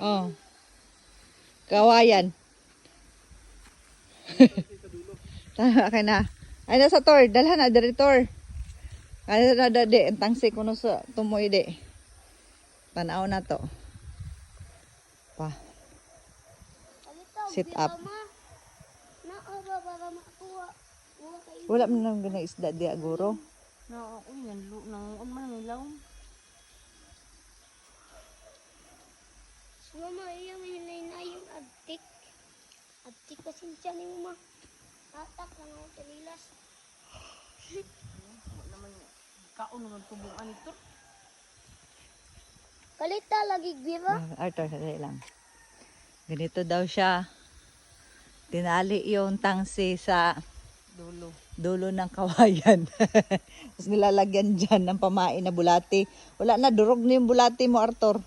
Oh. Kawayan. Tama ka na. Ay, nasa tor. Dalhan na, director. Ay, na, di. Ang tangsi ko no sa tumoy, di. Tanaw na to. Pa. Sit up. Wala mo nang ginaisda di aguro. Na ako yan, nang man nilaw. Mama, iya may hinay yung adtik. Adtik kasi siya ni mama. Tatak lang ako talilas. Naman kaon naman tubungan ito. Kalita lagi gira. Arthur, sadali lang. Ganito daw siya. Tinali yung tangsi sa dulo ng kawayan. Tapos nilalagyan dyan ng pamain na bulati. Wala na, durog na yung bulati mo, Arthur.